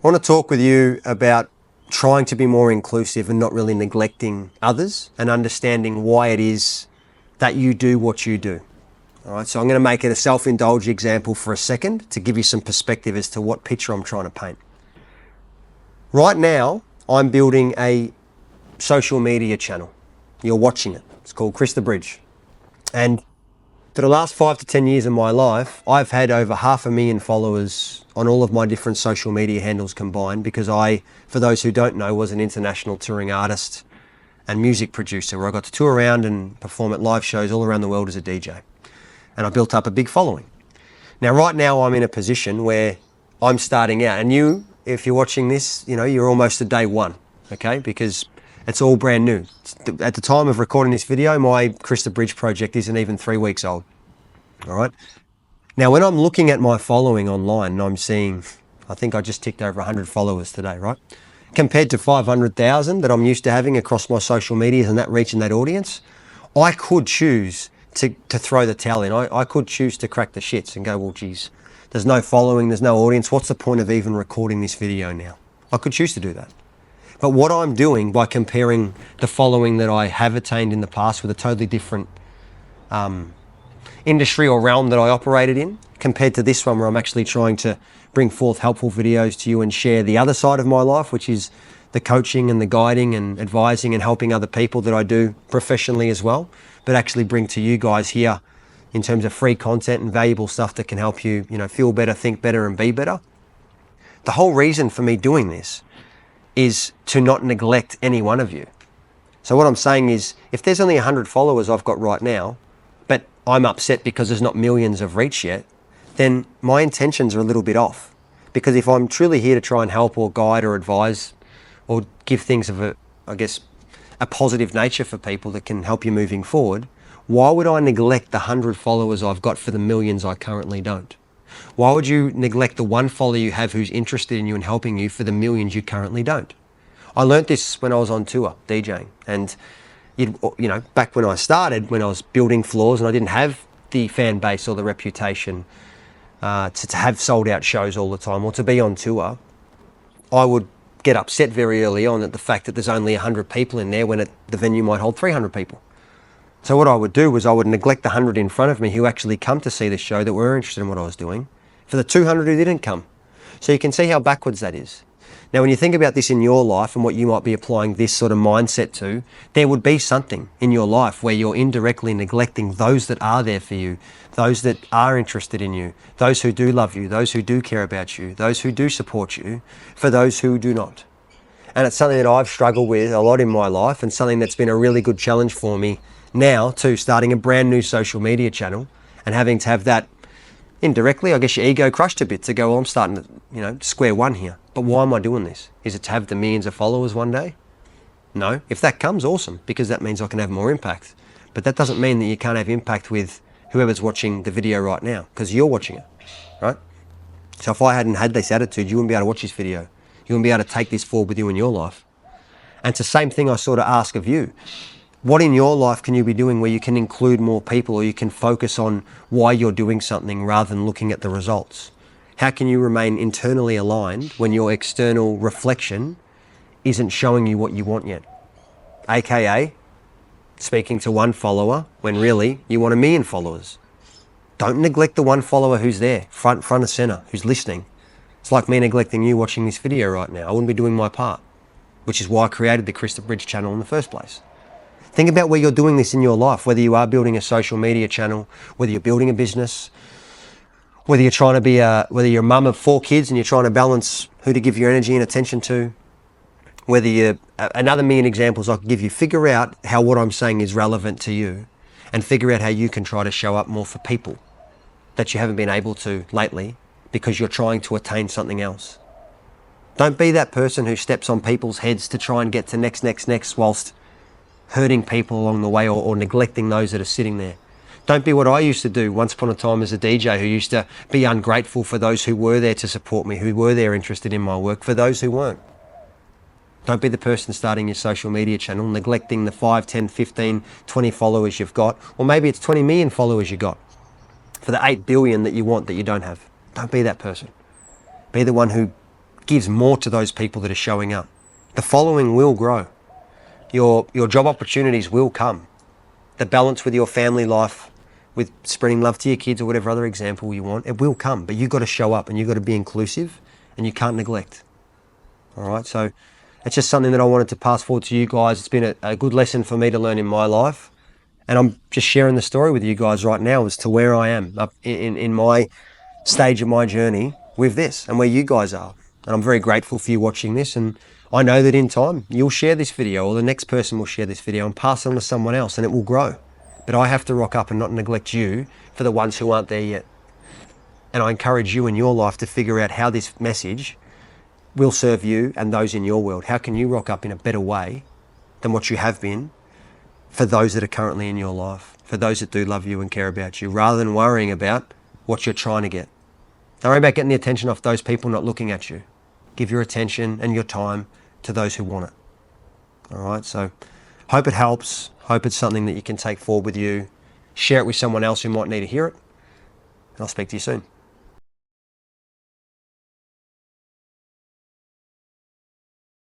I want to talk with you about trying to be more inclusive and not really neglecting others, and understanding why it is that you do what you do. All right, so I'm going to make it a self-indulgent example for a second to give you some perspective as to what picture I'm trying to paint. Right now, I'm building a social media channel. You're watching it. It's called Chris the Bridge. And for the last 5 to 10 years of my life, I've had over 500,000 followers on all of my different social media handles combined, because I, for those who don't know, was an international touring artist and music producer where I got to tour around and perform at live shows all around the world as a DJ. And I built up a big following. Now, right now I'm in a position where I'm starting out, and you, if you're watching this, you know, you're almost at day one, okay? Because it's all brand new. At the time of recording this video, my Chris the Bridge project isn't even 3 weeks old, all right? Now, when I'm looking at my following online and I'm seeing, I think I just ticked over 100 followers today, right? Compared to 500,000 that I'm used to having across my social medias and that reach and that audience, I could choose to throw the towel in. I could choose to crack the shits and go, well, geez, there's no following, there's no audience. What's the point of even recording this video now? I could choose to do that. But what I'm doing by comparing the following that I have attained in the past with a totally different industry or realm that I operated in, compared to this one where I'm actually trying to bring forth helpful videos to you and share the other side of my life, which is the coaching and the guiding and advising and helping other people that I do professionally as well, but actually bring to you guys here in terms of free content and valuable stuff that can help you, you know, feel better, think better, and be better. The whole reason for me doing this is to not neglect any one of you. So what I'm saying is, if there's only 100 followers I've got right now, but I'm upset because there's not millions of reach yet, then my intentions are a little bit off. Because if I'm truly here to try and help or guide or advise or give things of a positive nature for people that can help you moving forward, why would I neglect the 100 followers I've got for the millions I currently don't? Why would you neglect the one follower you have who's interested in you and helping you for the millions you currently don't? I learnt this when I was on tour DJing, and you know, back when I started, when I was building floors and I didn't have the fan base or the reputation to have sold out shows all the time or to be on tour, I would get upset very early on at the fact that there's only 100 people in there when the venue might hold 300 people. So what I would do was I would neglect the 100 in front of me who actually come to see the show, that were interested in what I was doing, for the 200 who didn't come. So you can see how backwards that is. Now, when you think about this in your life and what you might be applying this sort of mindset to, there would be something in your life where you're indirectly neglecting those that are there for you, those that are interested in you, those who do love you, those who do care about you, those who do support you, for those who do not. And it's something that I've struggled with a lot in my life, and something that's been a really good challenge for me now, to starting a brand new social media channel and having to have that indirectly, I guess, your ego crushed a bit to go, well, I'm starting to, you know, square one here. But why am I doing this? Is it to have the millions of followers one day? No. If that comes, awesome, because that means I can have more impact. But that doesn't mean that you can't have impact with whoever's watching the video right now, because you're watching it, right? So if I hadn't had this attitude, you wouldn't be able to watch this video. You wouldn't be able to take this forward with you in your life. And it's the same thing I sort of ask of you. What in your life can you be doing where you can include more people, or you can focus on why you're doing something rather than looking at the results? How can you remain internally aligned when your external reflection isn't showing you what you want yet? AKA, speaking to one follower when really you want 1 million followers. Don't neglect the one follower who's there, front and center, who's listening. It's like me neglecting you watching this video right now. I wouldn't be doing my part, which is why I created the Chris the Bridge channel in the first place. Think about where you're doing this in your life, whether you are building a social media channel, whether you're building a business, whether you're trying to be whether you're a mum of 4 kids and you're trying to balance who to give your energy and attention to, whether you're, another million examples I could give you. Figure out how what I'm saying is relevant to you, and figure out how you can try to show up more for people that you haven't been able to lately because you're trying to attain something else. Don't be that person who steps on people's heads to try and get to next whilst hurting people along the way, or neglecting those that are sitting there. Don't be what I used to do once upon a time as a DJ, who used to be ungrateful for those who were there to support me, who were there interested in my work, for those who weren't. Don't be the person starting your social media channel neglecting the 5, 10, 15, 20 followers you've got, or maybe it's 20 million followers you got, for the 8 billion that you want that you don't have. Don't be that person. Be the one who gives more to those people that are showing up. The following will grow. Your job opportunities will come. The balance with your family life, with spreading love to your kids or whatever other example you want, it will come. But you've got to show up and you've got to be inclusive and you can't neglect. All right, so it's just something that I wanted to pass forward to you guys. It's been a good lesson for me to learn in my life. And I'm just sharing the story with you guys right now as to where I am up in my stage of my journey with this and where you guys are. And I'm very grateful for you watching this. And I know that in time you'll share this video or the next person will share this video and pass it on to someone else and it will grow. But I have to rock up and not neglect you for the ones who aren't there yet. And I encourage you in your life to figure out how this message will serve you and those in your world. How can you rock up in a better way than what you have been for those that are currently in your life, for those that do love you and care about you, rather than worrying about what you're trying to get. Don't worry about getting the attention off those people not looking at you. Give your attention and your time to those who want it. All right, so hope it helps. Hope it's something that you can take forward with you. Share it with someone else who might need to hear it. And I'll speak to you soon.